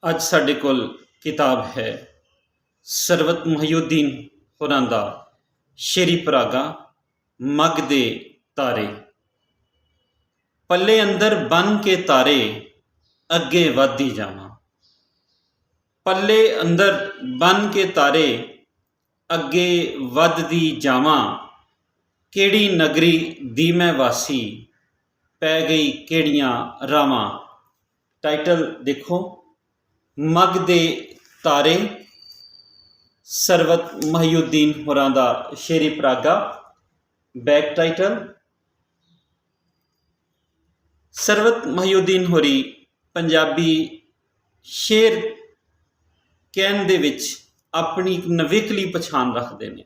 ਅੱਜ ਸਾਡੇ ਕੋਲ ਕਿਤਾਬ ਹੈ ਸਰਵਤ ਮੁਹਈਯੁੱਦੀਨ ਹੋਰਾਂ ਦਾ ਸ਼ੇਰੀ ਪਰਾਗਾ ਮੱਘ ਦੇ ਤਾਰੇ। ਪੱਲੇ ਅੰਦਰ ਬੰਨ ਕੇ ਤਾਰੇ ਅੱਗੇ ਵਧਦੀ ਜਾਵਾਂ। ਪੱਲੇ ਅੰਦਰ ਬੰਨ ਕੇ ਤਾਰੇ ਅੱਗੇ ਵਧਦੀ ਜਾਵਾਂ। ਕਿਹੜੀ ਨਗਰੀ ਦੀ ਮੈਂ ਵਾਸੀ, ਪੈ ਗਈ ਕਿਹੜੀਆਂ ਰਾਵਾਂ। ਟਾਈਟਲ ਦੇਖੋ, ਮੱਘ ਦੇ ਤਾਰੇ, ਸਰਵਤ ਮੁਹਈਯੁੱਦੀਨ ਹੋਰਾਂ ਦਾ ਸ਼ੇਰੀ ਪਰਾਗਾ। ਬੈਕ ਟਾਈਟਲ, ਸਰਵਤ ਮੁਹਈਯੁੱਦੀਨ ਹੋਰੀ ਪੰਜਾਬੀ ਸ਼ੇਰ ਕਹਿਣ ਦੇ ਵਿੱਚ ਆਪਣੀ ਇੱਕ ਨਵੇਕਲੀ ਪਛਾਣ ਰੱਖਦੇ ਨੇ।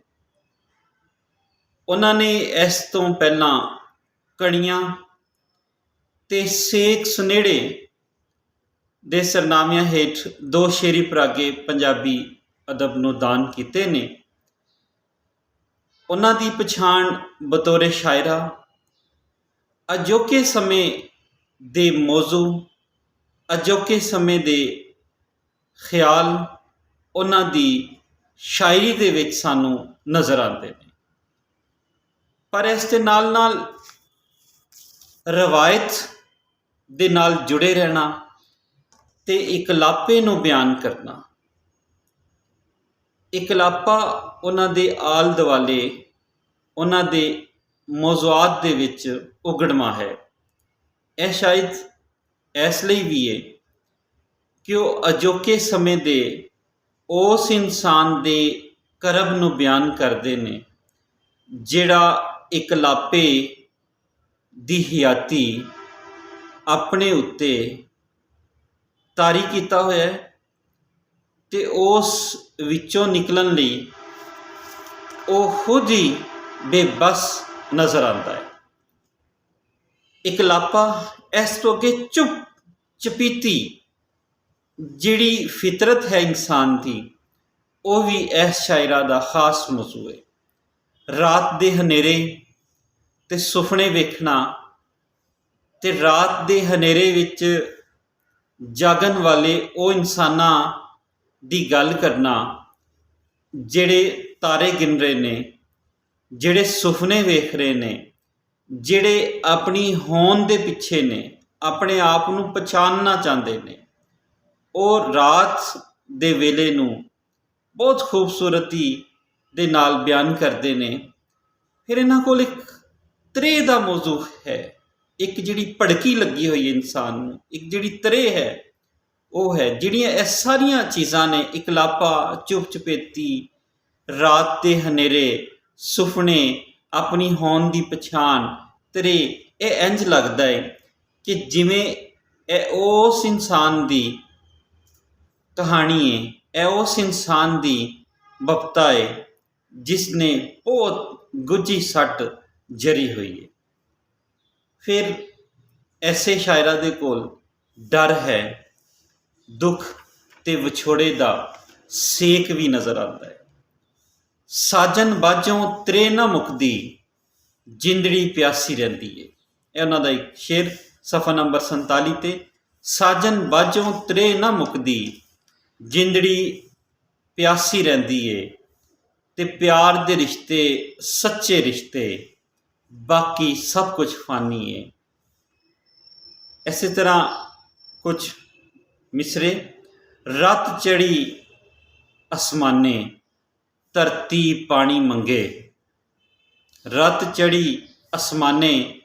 ਉਹਨਾਂ ਨੇ ਇਸ ਤੋਂ ਪਹਿਲਾਂ ਕਣੀਆਂ ਤੇ ਸੇਕ ਸੁਨੇੜੇ ਦੇ ਸਰਨਾਮਿਆਂ ਹੇਠ 2 ਸ਼ੇਰੀ ਪਰਾਗੇ ਪੰਜਾਬੀ ਅਦਬ ਨੂੰ ਦਾਨ ਕੀਤੇ ਨੇ। ਉਹਨਾਂ ਦੀ ਪਛਾਣ ਬਤੌਰੇ ਸ਼ਾਇਰਾ ਅਜੋਕੇ ਸਮੇਂ ਦੇ ਮੌਜ਼ੂ, ਅਜੋਕੇ ਸਮੇਂ ਦੇ ਖਿਆਲ ਉਹਨਾਂ ਦੀ ਸ਼ਾਇਰੀ ਦੇ ਵਿੱਚ ਸਾਨੂੰ ਨਜ਼ਰ ਆਉਂਦੇ ਨੇ। ਪਰ ਇਸ ਦੇ ਨਾਲ ਨਾਲ ਰਵਾਇਤ ਦੇ ਨਾਲ ਜੁੜੇ ਰਹਿਣਾ ਤੇ ਇਕਲਾਪੇ ਨੂੰ ਬਿਆਨ ਕਰਨਾ। ਇਕਲਾਪਾ ਉਹਨਾਂ ਦੇ ਆਲ ਦੁਆਲੇ, ਉਹਨਾਂ ਦੇ ਮੌਜ਼ੂਆਤ ਦੇ ਵਿੱਚ ਉਗੜਮਾ ਹੈ। ਇਹ ਸ਼ਾਇਦ ਇਸ ਲਈ ਵੀ ਹੈ ਕਿ ਉਹ ਅਜੋਕੇ ਸਮੇਂ ਦੇ ਉਸ ਇਨਸਾਨ ਦੇ ਕਰਬ ਨੂੰ ਬਿਆਨ ਕਰਦੇ ਨੇ ਜਿਹੜਾ ਇਕਲਾਪੇ ਦੀ ਹਯਾਤੀ ਆਪਣੇ ਉੱਤੇ ਤਾਰੀ ਕੀਤਾ ਹੋਇਆ ਹੈ ਤੇ ਉਸ ਵਿੱਚੋਂ ਨਿਕਲਣ ਲਈ ਉਹ ਖੁਦ ਹੀ ਬੇਬਸ ਨਜ਼ਰ ਆਉਂਦਾ ਹੈ। ਇਕਲਾਪਾ ਇਸ ਤੋਂ ਅੱਗੇ ਚੁੱਪ ਚਪੀਤੀ ਜਿਹੜੀ ਫਿਤਰਤ ਹੈ ਇਨਸਾਨ ਦੀ, ਉਹ ਵੀ ਇਸ ਸ਼ਾਇਰਾ ਦਾ ਖਾਸ ਮੌਜ਼ੂ ਹੈ। ਰਾਤ ਦੇ ਹਨੇਰੇ ਤੇ ਸੁਪਨੇ ਵੇਖਣਾ ਤੇ ਰਾਤ ਦੇ ਹਨੇਰੇ ਵਿੱਚ ਜਾਗਣ ਵਾਲੇ ਉਹ ਇਨਸਾਨਾਂ ਦੀ ਗੱਲ ਕਰਨਾ ਜਿਹੜੇ ਤਾਰੇ ਗਿਣ ਰਹੇ ਨੇ, ਜਿਹੜੇ ਸੁਪਨੇ ਵੇਖ ਰਹੇ ਨੇ, ਜਿਹੜੇ ਆਪਣੀ ਹੋਂਦ ਦੇ ਪਿੱਛੇ ਨੇ, ਆਪਣੇ ਆਪ ਨੂੰ ਪਛਾਣਨਾ ਚਾਹੁੰਦੇ ਨੇ। ਉਹ ਰਾਤ ਦੇ ਵੇਲੇ ਨੂੰ ਬਹੁਤ ਖੂਬਸੂਰਤੀ ਦੇ ਨਾਲ ਬਿਆਨ ਕਰਦੇ ਨੇ। ਫਿਰ ਇਹਨਾਂ ਕੋਲ ਇੱਕ ਤਰੇ ਦਾ ਮੌਜ਼ੂ ਹੈ, ਇੱਕ ਜਿਹੜੀ ਭੜਕੀ ਲੱਗੀ ਹੋਈ ਹੈ ਇਨਸਾਨ ਨੂੰ, ਇੱਕ ਜਿਹੜੀ ਤਰੇ ਹੈ ਉਹ ਹੈ। ਜਿਹੜੀਆਂ ਇਹ ਸਾਰੀਆਂ ਚੀਜ਼ਾਂ ਨੇ, ਇਕਲਾਪਾ, ਚੁੱਪ ਚਪੇਤੀ, ਰਾਤ ਦੇ ਹਨੇਰੇ, ਸੁਪਨੇ, ਆਪਣੀ ਹੋਂਦ ਦੀ ਪਛਾਣ, ਤਰੇ, ਇਹ ਇੰਝ ਲੱਗਦਾ ਹੈ ਕਿ ਜਿਵੇਂ ਇਹ ਉਸ ਇਨਸਾਨ ਦੀ ਕਹਾਣੀ ਹੈ, ਇਹ ਉਸ ਇਨਸਾਨ ਦੀ ਬਪਤਾ ਹੈ ਜਿਸ ਨੇ ਬਹੁਤ ਗੁੱਝੀ ਸੱਟ ਜਰੀ ਹੋਈ ਹੈ। ਫਿਰ ਐਸੇ ਸ਼ਾਇਰਾਂ ਦੇ ਕੋਲ ਡਰ ਹੈ, ਦੁੱਖ ਤੇ ਵਿਛੋੜੇ ਦਾ ਸੇਕ ਵੀ ਨਜ਼ਰ ਆਉਂਦਾ ਹੈ। ਸਾਜਨ ਬਾਝੋਂ ਤਰੇ ਨਾ ਮੁੱਕਦੀ, ਜਿੰਦੜੀ ਪਿਆਸੀ ਰਹਿੰਦੀ ਹੈ। ਇਹ ਉਹਨਾਂ ਦਾ ਇੱਕ ਸ਼ੇਰ, ਸਫਾ ਨੰਬਰ 47 ਤੇ। ਸਾਜਨ ਬਾਝੋਂ ਤਰੇ ਨਾ ਮੁੱਕਦੀ, ਜਿੰਦੜੀ ਪਿਆਸੀ ਰਹਿੰਦੀ ਏ ਤੇ ਪਿਆਰ ਦੇ ਰਿਸ਼ਤੇ ਸੱਚੇ ਰਿਸ਼ਤੇ, ਬਾਕੀ ਸਭ ਕੁਝ ਫਾਨੀ ਏ। ਇਸੇ ਤਰ੍ਹਾਂ ਕੁਝ ਮਿਸਰੇ। ਰਤ ਚੜੀ ਅਸਮਾਨੇ, ਧਰਤੀ ਪਾਣੀ ਮੰਗੇ। ਰਤ ਚੜੀ ਅਸਮਾਨੇ,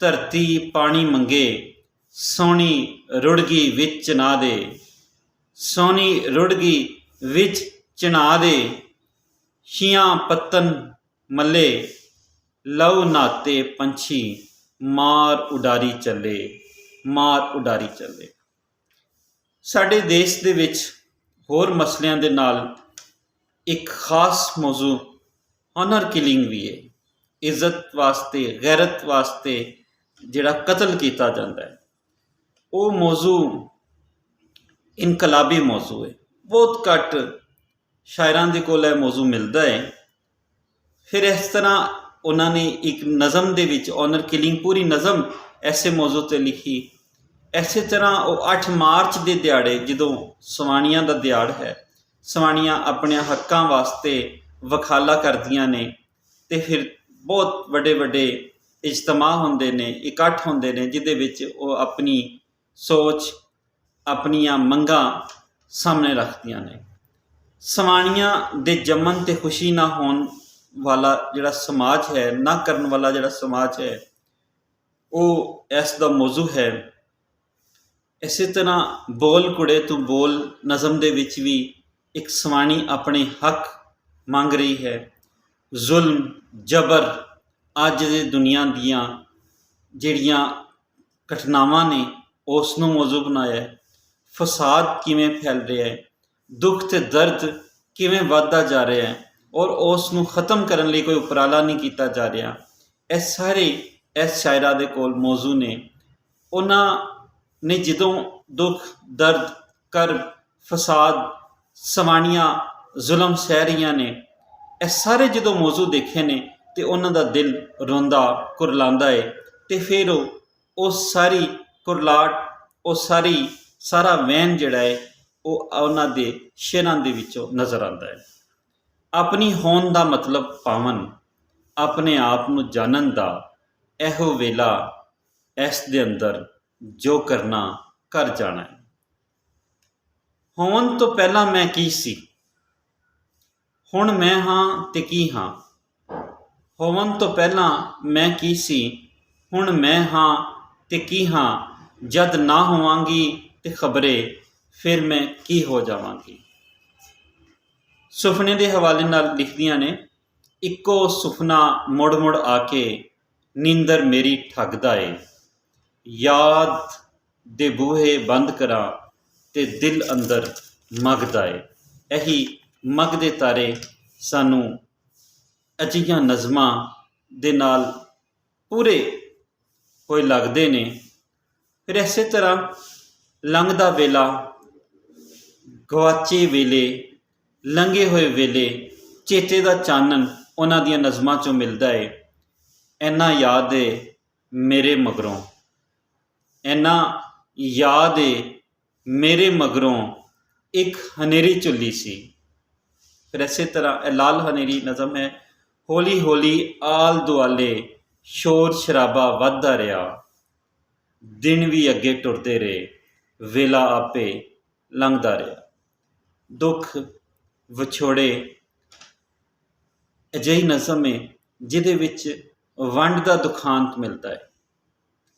ਧਰਤੀ ਪਾਣੀ ਮੰਗੇ। ਸੋਹਣੀ ਰੁੜ ਗਈ ਵਿੱਚ ਚਨਾ ਦੇ, ਸੋਹਣੀ ਰੁੜ ਗਈ ਵਿੱਚ ਚਨਾ ਦੇ। ਛੀਆਂ ਪੱਤਨ ਮੱਲੇ, ਲਹੂ ਨਾਤੇ ਪੰਛੀ, ਮਾਰ ਉਡਾਰੀ ਚੱਲੇ, ਮਾਰ ਉਡਾਰੀ ਚੱਲੇ। ਸਾਡੇ ਦੇਸ਼ ਦੇ ਵਿੱਚ ਹੋਰ ਮਸਲਿਆਂ ਦੇ ਨਾਲ ਇੱਕ ਖਾਸ ਮੌਜ਼ੂ ਆਨਰ ਕਿਲਿੰਗ ਵੀ ਹੈ। ਇੱਜ਼ਤ ਵਾਸਤੇ, ਗੈਰਤ ਵਾਸਤੇ ਜਿਹੜਾ ਕਤਲ ਕੀਤਾ ਜਾਂਦਾ ਹੈ, ਉਹ ਮੌਜ਼ੂ ਇਨਕਲਾਬੀ ਮੌਜ਼ੂ ਹੈ। ਬਹੁਤ ਘੱਟ ਸ਼ਾਇਰਾਂ ਦੇ ਕੋਲ ਇਹ ਮੌਜ਼ੂ ਮਿਲਦਾ ਹੈ। ਫਿਰ ਇਸ ਤਰ੍ਹਾਂ ਉਹਨਾਂ ਨੇ ਇੱਕ ਨਜ਼ਮ ਦੇ ਵਿੱਚ ਆਨਰ ਕਿਲਿੰਗ, ਪੂਰੀ ਨਜ਼ਮ ਐਸੇ ਮੌਜ਼ੂ 'ਤੇ ਲਿਖੀ ਇਸੇ ਤਰ੍ਹਾਂ ਉਹ 8 ਮਾਰਚ ਦੇ ਦਿਹਾੜੇ ਜਦੋਂ ਸਵਾਣੀਆਂ ਦਾ ਦਿਹਾੜ ਹੈ, ਸਵਾਣੀਆਂ ਆਪਣੇ ਹੱਕਾਂ ਵਾਸਤੇ ਵਕਾਲਾ ਕਰਦੀਆਂ ਨੇ ਅਤੇ ਫਿਰ ਬਹੁਤ ਵੱਡੇ ਵੱਡੇ ਇਜਤਮਾ ਹੁੰਦੇ ਨੇ, ਇਕੱਠ ਹੁੰਦੇ ਨੇ, ਜਿਹਦੇ ਵਿੱਚ ਉਹ ਆਪਣੀ ਸੋਚ, ਆਪਣੀਆਂ ਮੰਗਾਂ ਸਾਹਮਣੇ ਰੱਖਦੀਆਂ ਨੇ। ਸਵਾਣੀਆਂ ਦੇ ਜੰਮਣ 'ਤੇ ਖੁਸ਼ੀ ਨਾ ਹੋਣ ਵਾਲਾ ਜਿਹੜਾ ਸਮਾਜ ਹੈ, ਨਾ ਕਰਨ ਵਾਲਾ ਜਿਹੜਾ ਸਮਾਜ ਹੈ, ਉਹ ਇਸ ਦਾ ਮੌਜੂ ਹੈ। ਇਸੇ ਤਰ੍ਹਾਂ ਬੋਲ ਕੁੜੇ ਤੂੰ ਬੋਲ ਨਜ਼ਮ ਦੇ ਵਿੱਚ ਵੀ ਇੱਕ ਸਵਾਣੀ ਆਪਣੇ ਹੱਕ ਮੰਗ ਰਹੀ ਹੈ। ਜ਼ੁਲਮ ਜਬਰ ਅੱਜ ਦੀ ਦੁਨੀਆ ਦੀਆਂ ਜਿਹੜੀਆਂ ਘਟਨਾਵਾਂ ਨੇ ਉਸ ਨੂੰ ਮੌਜੂ ਬਣਾਇਆ ਹੈ। ਫਸਾਦ ਕਿਵੇਂ ਫੈਲ ਰਿਹਾ ਹੈ, ਦੁੱਖ ਅਤੇ ਦਰਦ ਕਿਵੇਂ ਵੱਧਦਾ ਜਾ ਰਿਹਾ ਹੈ ਔਰ ਉਸ ਨੂੰ ਖ਼ਤਮ ਕਰਨ ਲਈ ਕੋਈ ਉਪਰਾਲਾ ਨਹੀਂ ਕੀਤਾ ਜਾ ਰਿਹਾ। ਇਹ ਸਾਰੇ ਇਸ ਸ਼ਾਇਰਾ ਦੇ ਕੋਲ ਮੌਜੂ ਨੇ। ਉਹਨਾਂ ਨੇ ਜਦੋਂ ਦੁੱਖ ਦਰਦ ਕਰਬ ਫਸਾਦ ਸਵਾਣੀਆਂ ਜ਼ੁਲਮ ਸਹਿ ਰਹੀਆਂ ਨੇ, ਇਹ ਸਾਰੇ ਜਦੋਂ ਮੌਜੂ ਦੇਖੇ ਨੇ ਅਤੇ ਉਹਨਾਂ ਦਾ ਦਿਲ ਰੋਂਦਾ ਕੁਰਲਾਉਂਦਾ ਹੈ ਅਤੇ ਫਿਰ ਉਹ ਸਾਰੀ ਕੁਰਲਾਹਟ, ਉਹ ਸਾਰਾ ਵਹਿਣ ਜਿਹੜਾ ਹੈ ਉਹ ਉਹਨਾਂ ਦੇ ਸ਼ੇਰਾਂ ਦੇ ਵਿੱਚੋਂ ਨਜ਼ਰ ਆਉਂਦਾ ਹੈ। ਆਪਣੀ ਹੋਂਦ ਦਾ ਮਤਲਬ ਪਾਵਨ, ਆਪਣੇ ਆਪ ਨੂੰ ਜਾਣਨ ਦਾ ਇਹੋ ਵੇਲਾ, ਇਸ ਦੇ ਅੰਦਰ ਜੋ ਕਰਨਾ ਕਰ ਜਾਣਾ ਹੈ। ਹੋਣ ਤੋਂ ਪਹਿਲਾਂ ਮੈਂ ਕੀ ਸੀ, ਹੁਣ ਮੈਂ ਹਾਂ ਤੇ ਕੀ ਹਾਂ। ਹੋਵਨ ਤੋਂ ਪਹਿਲਾਂ ਮੈਂ ਕੀ ਸੀ, ਹੁਣ ਮੈਂ ਹਾਂ ਤੇ ਕੀ ਹਾਂ। ਜਦ ਨਾ ਹੋਵਾਂਗੀ ਤੇ ਖਬਰੇ, ਫਿਰ ਮੈਂ ਕੀ ਹੋ ਜਾਵਾਂਗੀ। ਸੁਪਨੇ ਦੇ ਹਵਾਲੇ ਨਾਲ ਲਿਖਦੀਆਂ ਨੇ, ਇੱਕੋ ਸੁਪਨਾ ਮੁੜ ਮੁੜ ਆ ਕੇ ਨੀਂਦਰ ਮੇਰੀ ਠੱਗਦਾ ਏ। ਯਾਦ ਦੇ ਬੂਹੇ ਬੰਦ ਕਰਾਂ ਤੇ ਦਿਲ ਅੰਦਰ ਮੱਗਦਾ ਏ। ਇਹੀ ਮੱਗਦੇ ਤਾਰੇ ਸਾਨੂੰ ਅਜਿਹੀਆਂ ਨਜ਼ਮਾਂ ਦੇ ਨਾਲ ਪੂਰੇ ਹੋਏ ਲੱਗਦੇ ਨੇ। ਫਿਰ ਇਸੇ ਤਰ੍ਹਾਂ ਲੰਘਦਾ ਵੇਲਾ, ਗਵਾਚੇ ਵੇਲੇ, ਲੰਘੇ ਹੋਏ ਵੇਲੇ, ਚੇਤੇ ਦਾ ਚਾਨਣ ਉਹਨਾਂ ਦੀਆਂ ਨਜ਼ਮਾਂ 'ਚੋਂ ਮਿਲਦਾ ਏ। ਇੰਨਾ ਯਾਦ ਏ ਮੇਰੇ ਮਗਰੋਂ, ਇੰਨਾ ਯਾਦ ਏ ਮੇਰੇ ਮਗਰੋਂ ਇੱਕ ਹਨੇਰੀ ਝੁੱਲੀ ਸੀ। ਫਿਰ ਇਸੇ ਤਰ੍ਹਾਂ ਇਹ ਲਾਲ ਹਨੇਰੀ ਨਜ਼ਮ ਹੈ। ਹੌਲੀ ਹੌਲੀ ਆਲ ਦੁਆਲੇ ਸ਼ੋਰ ਸ਼ਰਾਬਾ ਵੱਧਦਾ ਰਿਹਾ, ਦਿਨ ਵੀ ਅੱਗੇ ਟੁਰਦੇ ਰਹੇ, ਵੇਲਾ ਆਪੇ ਲੰਘਦਾ ਰਿਹਾ। ਦੁੱਖ ਵਿਛੋੜੇ ਅਜਿਹੀ ਨਜ਼ਮ ਹੈ ਜਿਹਦੇ ਵਿੱਚ ਵੰਡ ਦਾ ਦੁਖਾਂਤ ਮਿਲਦਾ ਹੈ।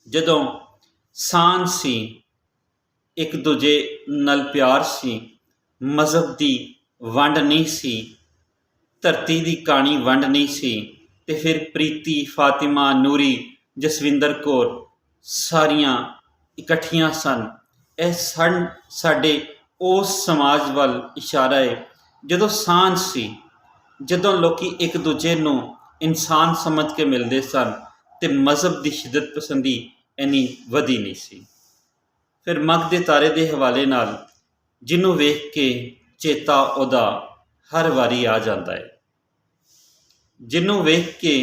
ਜਦੋਂ ਸਾਂਝ ਸੀ, ਇੱਕ ਦੂਜੇ ਨਾਲ ਪਿਆਰ ਸੀ, ਮਜ਼ਹਬ ਦੀ ਵੰਡ ਨਹੀਂ ਸੀ, ਧਰਤੀ ਦੀ ਕਹਾਣੀ ਵੰਡ ਨਹੀਂ ਸੀ, ਅਤੇ ਫਿਰ ਪ੍ਰੀਤੀ, ਫਾਤਿਮਾ, ਨੂਰੀ, ਜਸਵਿੰਦਰ ਕੌਰ ਸਾਰੀਆਂ ਇਕੱਠੀਆਂ ਸਨ। ਇਹ ਸਾਡੇ ਉਸ ਸਮਾਜ ਵੱਲ ਇਸ਼ਾਰਾ ਹੈ ਜਦੋਂ ਸਾਂਝ ਸੀ, ਜਦੋਂ ਲੋਕ ਇੱਕ ਦੂਜੇ ਨੂੰ ਇਨਸਾਨ ਸਮਝ ਕੇ ਮਿਲਦੇ ਸਨ ਅਤੇ ਮਜ਼ਹਬ ਦੀ ਸ਼ਿੱਦਤ ਪਸੰਦੀ ਇੰਨੀ ਵਧੀ ਨਹੀਂ ਸੀ। ਫਿਰ ਮੱਘਦੇ ਤਾਰੇ ਦੇ ਹਵਾਲੇ ਨਾਲ, ਜਿਹਨੂੰ ਵੇਖ ਕੇ ਚੇਤਾ ਉਹਦਾ ਹਰ ਵਾਰੀ ਆ ਜਾਂਦਾ ਹੈ। ਜਿਹਨੂੰ ਵੇਖ ਕੇ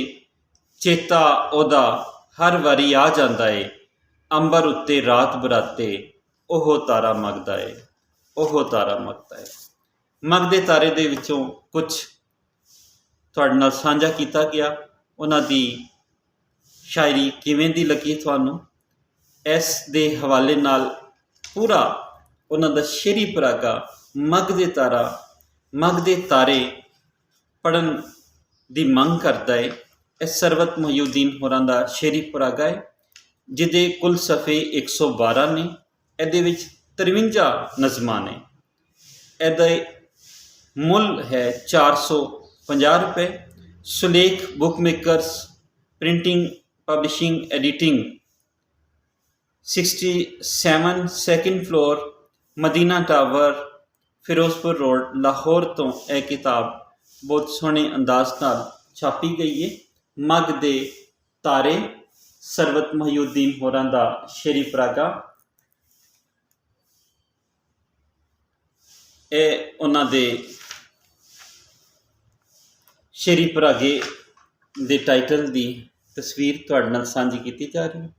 ਚੇਤਾ ਉਹਦਾ ਹਰ ਵਾਰੀ ਆ ਜਾਂਦਾ ਹੈ। ਅੰਬਰ ਉੱਤੇ ਰਾਤ ਬਰਾਤੇ ਉਹ ਤਾਰਾ ਮੱਘਦਾ ਹੈ, ਉਹ ਤਾਰਾ ਮੱਘਦਾ ਹੈ। ਮੱਘਦੇ ਤਾਰੇ ਦੇ ਵਿੱਚੋਂ ਕੁਛ ਤੁਹਾਡੇ ਨਾਲ ਸਾਂਝਾ ਕੀਤਾ ਗਿਆ। ਉਹਨਾਂ ਦੀ ਸ਼ਾਇਰੀ ਕਿਵੇਂ ਦੀ ਲੱਗੀ ਤੁਹਾਨੂੰ, ਇਸ ਦੇ ਹਵਾਲੇ ਨਾਲ ਪੂਰਾ ਉਹਨਾਂ ਦਾ ਸ਼ੇਰੀ ਪਰਾਗਾ ਮੱਘਦੇ ਤਾਰੇ ਪੜ੍ਹਨ ਦੀ ਮੰਗ ਕਰਦਾ ਹੈ। ਇਹ ਸਰਵਤ ਮੁਹੀਉਦੀਨ ਹੋਰਾਂ ਦਾ ਸ਼ੇਰੀ ਪਰਾਗਾ ਹੈ, ਜਿਹਦੇ ਕੁੱਲ ਸਫ਼ੇ 112 ਨੇ। ਇਹਦੇ ਵਿੱਚ 53 ਨਜ਼ਮਾਂ ਨੇ। ਇਹਦਾ ਮੁੱਲ ਹੈ 450 ਰੁਪਏ। Sulekh book makers, printing, publishing, editing, 67 second floor, Madina tower, Firozpur road, Lahore ਤੋਂ ਇਹ ਕਿਤਾਬ ਬਹੁਤ ਸੋਹਣੇ ਅੰਦਾਜ਼ ਨਾਲ ਛਾਪੀ ਗਈ ਹੈ। ਮੱਘਦੇ ਤਾਰੇ, ਸਰਵਤ ਮੁਹੀਉਦੀਨ ਹੋਰਾਂ ਦਾ ਸ਼ੇਰੀ ਪਰਾਗਾ। ਇਹ ਉਹਨਾਂ ਦੇ ਸ਼ੇਰੀ ਪਰਾਗੇ ਦੇ ਟਾਈਟਲ ਦੀ ਤਸਵੀਰ ਤੁਹਾਡੇ ਨਾਲ ਸਾਂਝੀ ਕੀਤੀ ਜਾ ਰਹੀ ਹੈ।